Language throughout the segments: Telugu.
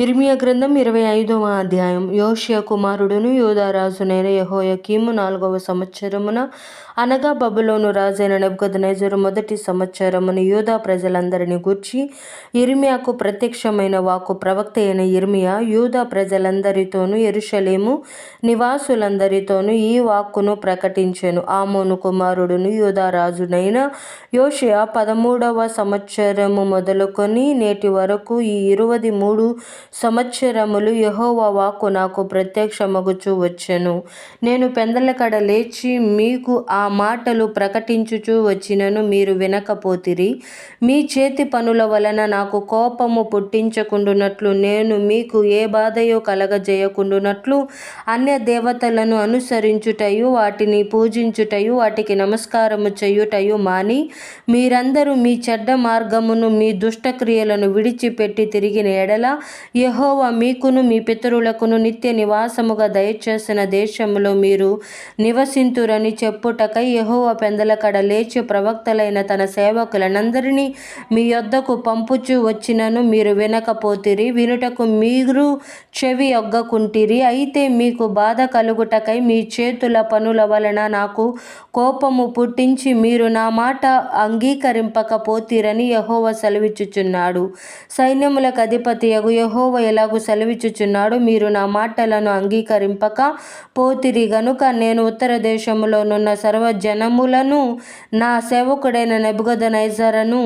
యిర్మీయా గ్రంథం 25వ అధ్యాయం. యోషీయా కుమారుడును యూదా రాజునైన యెహోయాకీము 4వ సంవత్సరమున, అనగా బబులోను రాజైన నెబుకద్నెజరు మొదటి సంవత్సరమున, యూదా ప్రజలందరిని గూర్చి యిర్మీయాకు ప్రత్యక్షమైన వాక్కు. ప్రవక్త అయిన యిర్మీయా యూదా ప్రజలందరితోనూ యెరూషలేము నివాసులందరితోనూ ఈ వాక్కును ప్రకటించెను. ఆమోను కుమారుడును యూదా రాజునైన యోషీయా 13వ సంవత్సరము మొదలుకొని నేటి వరకు ఈ 23 సంవత్సరములు యెహోవా వాక్కు నాకు ప్రత్యక్షమగుచూ వచ్చెను. నేను పెందలకడ లేచి మీకు ఆ మాటలు ప్రకటించుచూ వచ్చినను మీరు వినకపోతిరి. మీ చేతి పనుల వలన నాకు కోపము పుట్టించకుండునట్లు, నేను మీకు ఏ బాధయో కలగజేయకుండునట్లు అన్య దేవతలను అనుసరించుటయు, వాటిని పూజించుటయు, వాటికి నమస్కారము చేయుటయు మాని, మీరందరూ మీ చెడ్డ మార్గమును, మీ దుష్టక్రియలను విడిచిపెట్టి తిరిగిన ఎడల, యెహోవా మీకును మీ పితరులకును నిత్య నివాసముగా దయచేసిన దేశములో మీరు నివసింతురని చెప్పుటకై యెహోవా పెందలకడ లేచి ప్రవక్తలైన తన సేవకులనందరినీ మీ యొద్దకు పంపుచూ వచ్చినను మీరు వినకపోతిరి. వినుటకు మీరు చెవి ఒగ్గకుంటిరి. అయితే మీకు బాధ కలుగుటకై మీ చేతుల పనుల వలన నాకు కోపము పుట్టించి మీరు నా మాట అంగీకరింపకపోతిరని యెహోవా సెలవిచ్చుచున్నాడు. సైన్యములకు అధిపతియగు యెహోవా ఎలాగు సెలవిచ్చుచున్నాడు, మీరు నా మాటలను అంగీకరింపక పోతిరి గనుక నేను ఉత్తర దేశములోనున్న సర్వజనములను నా సేవకుడైన నెబుకద్నెజరును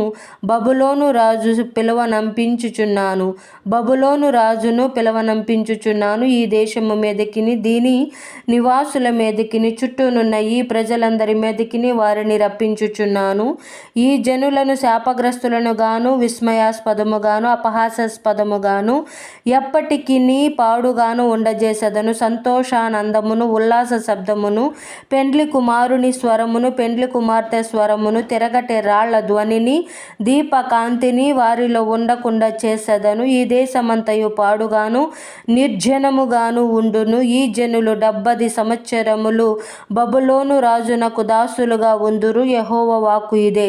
బబులోను రాజు పిలువనంపించుచున్నాను. ఈ దేశము మీదకిని దీని నివాసుల మీదకిని చుట్టూనున్న ఈ ప్రజలందరి మీదకిని వారిని రప్పించుచున్నాను. ఈ జనులను శాపగ్రస్తులను గాను, విస్మయాస్పదముగాను, అపహాస్యాస్పదముగాను, ఎప్పటికినీ పాడుగాను ఉండజేసెదను. సంతోషానందమును, ఉల్లాస శబ్దమును, పెండ్లి కుమారుని స్వరమును, పెండ్లి కుమార్తె స్వరమును, తిరగటి రాళ్ల ధ్వనిని, దీపకాంతిని వారిలో ఉండకుండా చేసెదను. ఈ దేశమంతయు పాడుగాను నిర్జనముగాను ఉండును. ఈ జనులు 70 సంవత్సరములు బబులోను రాజునకు దాసులుగా ఉందురు. యెహోవా వాక్కు ఇదే.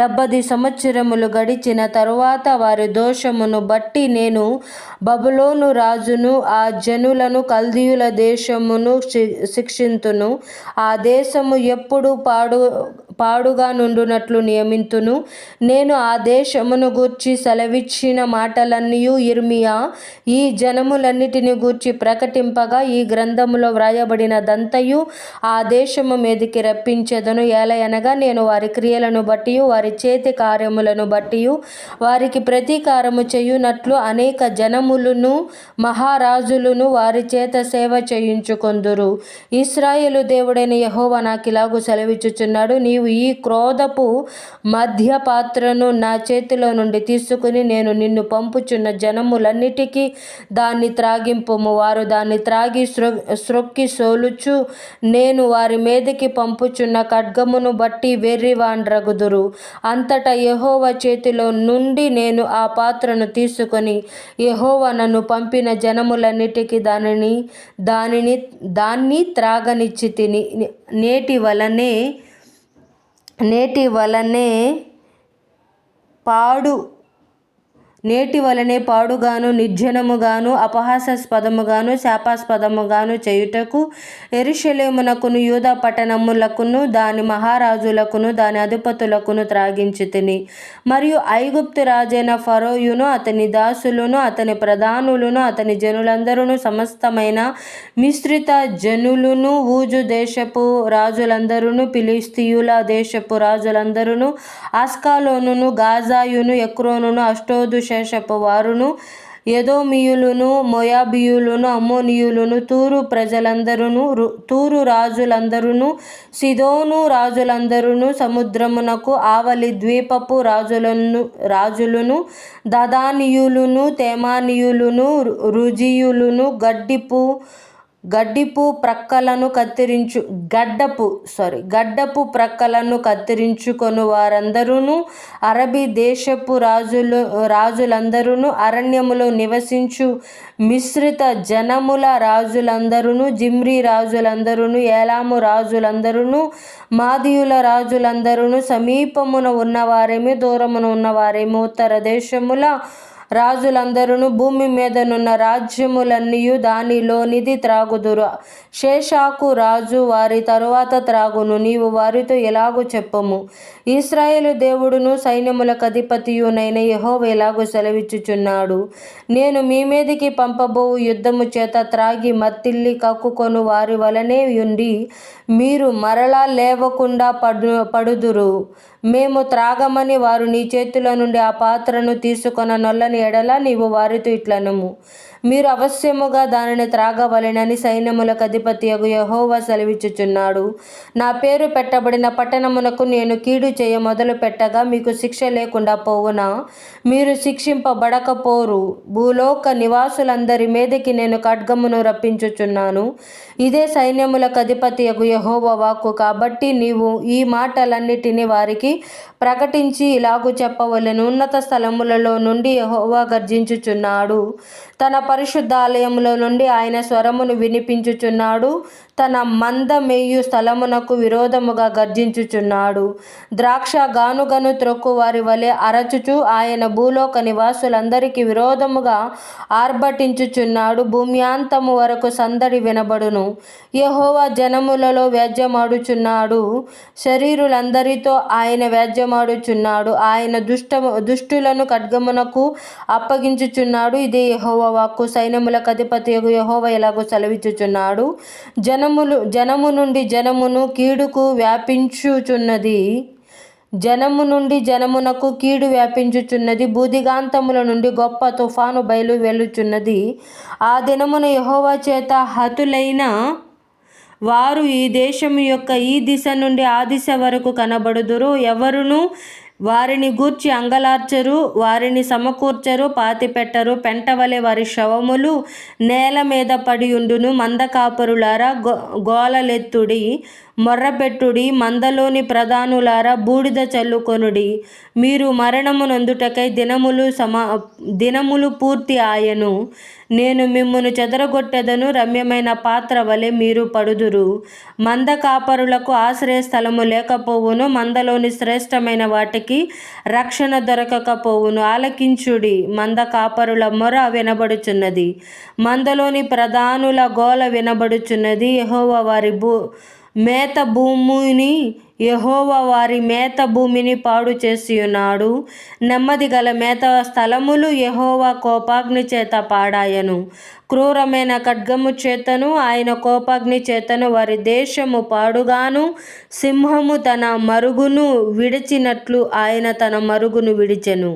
70 సంవత్సరములు గడిచిన తరువాత వారి దోషమును బట్టి నేను బబులోను రాజును, ఆ జనులను కల్దీయుల దేశమును శిక్షింతును. ఆ దేశము ఎప్పుడు పాడుగా నుండునట్లు నియమింతును. నేను ఆ దేశమును గూర్చి సెలవిచ్చిన మాటలన్నీయు యిర్మీయా ఈ జనములన్నిటిని గూర్చి ప్రకటింపగా, ఈ గ్రంథములో వ్రాయబడినదంతయు ఆ దేశము మీదికి రప్పించెదను. ఏలయనగా నేను వారి క్రియలను బట్టియు, వారి చేతి కార్యములను బట్టియు వారికి ప్రతీకారము చేయునట్లు అనేక జనములును మహారాజులును వారి చేత సేవ చేయించుకొందురు. ఇశ్రాయేలు దేవుడైన యెహోవా నాకిలాగు సెలవిచ్చుచున్నాడు, నీవు ఈ క్రోధపు మద్య పాత్రను నా చేతిలో నుండి తీసుకుని నేను నిన్ను పంపుచున్న జనములన్నిటికీ దాన్ని త్రాగింపుము. వారు దాన్ని త్రాగి స్రొక్కి సోలుచు నేను వారి మీదికి పంపుచున్న ఖడ్గమును బట్టి వెర్రివాండ్రగుదురు. అంతటా యెహోవా చేతిలో నుండి నేను ఆ పాత్రను తీసుకొని యెహోవా నన్ను పంపిన జనములన్నిటికీ దాన్ని త్రాగనిచ్చితిని. నేటి వలనే పాడుగాను నిర్జనముగాను అపహాస్యాస్పదముగాను శాపాస్పదముగాను చేయుటకు యెరూషలేమునకును యూదా పట్టణములకును దాని మహారాజులకును దాని అధిపతులకును త్రాగించితిని. మరియు ఐగుప్తు రాజైన ఫరోయును అతని దాసులును అతని ప్రధానులును అతని జనులందరును సమస్తమైన మిశ్రిత జనులును ఊజు దేశపు రాజులందరును ఫిలిష్తీయుల దేశపు రాజులందరును అస్కలోనును గాజాయును ఎక్రోనును అష్డోదు శేషపు వారును ఎదోమీయులును మోయాబీయులును అమ్మోనీయులును తూరు రాజులందరును సీదోను రాజులందరును సముద్రమునకు ఆవలి ద్వీపపు రాజులును దదానీయులును తేమానీయులును రుజీయులును గడ్డపు ప్రక్కలను కత్తిరించుకొను వారందరును అరబీ దేశపు రాజులందరును అరణ్యములో నివసించు మిశ్రిత జనముల రాజులందరును జిమ్రీ రాజులందరును ఏలాము రాజులందరును మాదీయుల రాజులందరును సమీపమున ఉన్నవారేమి దూరమున ఉన్నవారేమి ఉత్తర దేశముల రాజులందరూ భూమి మీదనున్న రాజ్యములన్నీయు దానిలోనిది త్రాగుదురు. షేషాకు రాజు వారి తరువాత త్రాగును. నీవు వారితో ఇలాగు చెప్పము, ఇశ్రాయేలు దేవుడును సైన్యములకు అధిపతియునైన యెహోవా ఇలాగు సెలవిచ్చుచున్నాడు, నేను మీ మీదికి పంపబోవు యుద్ధము చేత త్రాగి మత్తిల్లి కక్కుకొను వారి వలనే యుండి మీరు మరలా లేవకుండా పడుదురు. మేము త్రాగమని వారు నీ చేతుల నుండి ఆ పాత్రను తీసుకొన నొల్లని ఎడల నీవు వారితో ఇట్లనుము, మీరు అవశ్యముగా దానిని త్రాగవలెనని సైన్యములకు అధిపతియగు యెహోవా సెలవిచ్చుచున్నాడు. నా పేరు పెట్టబడిన పట్టణమునకు నేను కీడు చేయ మొదలు పెట్టగా మీకు శిక్ష లేకుండా పోవునా? మీరు శిక్షింపబడకపోరు. భూలోక నివాసులందరి మీదకి నేను ఖడ్గమును రప్పించుచున్నాను. ఇదే సైన్యములకు అధిపతియగు యెహోవా వాక్కు. కాబట్టి నీవు ఈ మాటలన్నిటినీ వారికి ప్రకటించి ఇలాగు చెప్పవలెను, ఉన్నత స్థలములలో నుండి యెహోవా గర్జించుచున్నాడు. తన పరిశుద్ధాలయములో నుండి ఆయన స్వరమును వినిపించుచున్నాడు. తన మంద మేయు స్థలమునకు విరోధముగా గర్జించుచున్నాడు. ద్రాక్ష గానుగను త్రొక్కు వారి వలె అరచుచు ఆయన భూలోక నివాసులందరికీ విరోధముగా ఆర్భటించుచున్నాడు. భూమ్యాంతము వరకు సందడి వినబడును. యెహోవా జనములలో వ్యాజ్యమాడుచున్నాడు. శరీరులందరితో ఆయన వ్యాజ్యమాడుచున్నాడు. ఆయన దుష్టులను ఖడ్గమునకు అప్పగించుచున్నాడు. ఇదే యెహోవా వాక్కు. సైన్యములకు అధిపతియగు యెహోవా ఇలాగు సెలవిచ్చుచున్నాడు, జనము నుండి జనమును కీడుకు వ్యాపించుచున్నది. జనము నుండి జనమునకు కీడు వ్యాపించుచున్నది. భూదిగాంతముల నుండి గొప్ప తుఫాను బయలు వెలుచున్నది. ఆ దినమున యెహోవా చేత హతులైన వారు ఈ దేశము యొక్క ఈ దిశ నుండి ఆ దిశ వరకు కనబడుదురు. ఎవరును వారిని గూర్చి అంగలార్చరు, వారిని సమకూర్చరు, పాతిపెట్టరు. పెంటవలె వారి శవములు నేల మీద పడియుండును. మందకాపరులారా గోలలెత్తుడి, మొర్రపెట్టుడి. మందలోని ప్రధానులారా బూడిద చల్లుకొనుడి. మీరు మరణము నొందుటకై దినములు పూర్తి ఆయను. నేను మిమ్మును చెదరగొట్టెదను. రమ్యమైన పాత్ర వలె మీరు పడుదురు. మంద కాపరులకు ఆశ్రయ స్థలము లేకపోవును. మందలోని శ్రేష్టమైన వాటికి రక్షణ దొరకకపోవును. ఆలకించుడి, మంద కాపరుల మొర వినబడుచున్నది. మందలోని ప్రధానుల గోల వినబడుచున్నది. యెహోవా వారి మేత భూమిని పాడు చేసియున్నాడు. నెమ్మది గల మేత స్థలములు యెహోవా కోపాగ్ని చేత పాడాయను. క్రూరమైన ఖడ్గము చేతను ఆయన కోపాగ్ని చేతను వారి దేశము పాడుగాను. సింహము తన మరుగును విడిచినట్లు ఆయన తన మరుగును విడిచెను.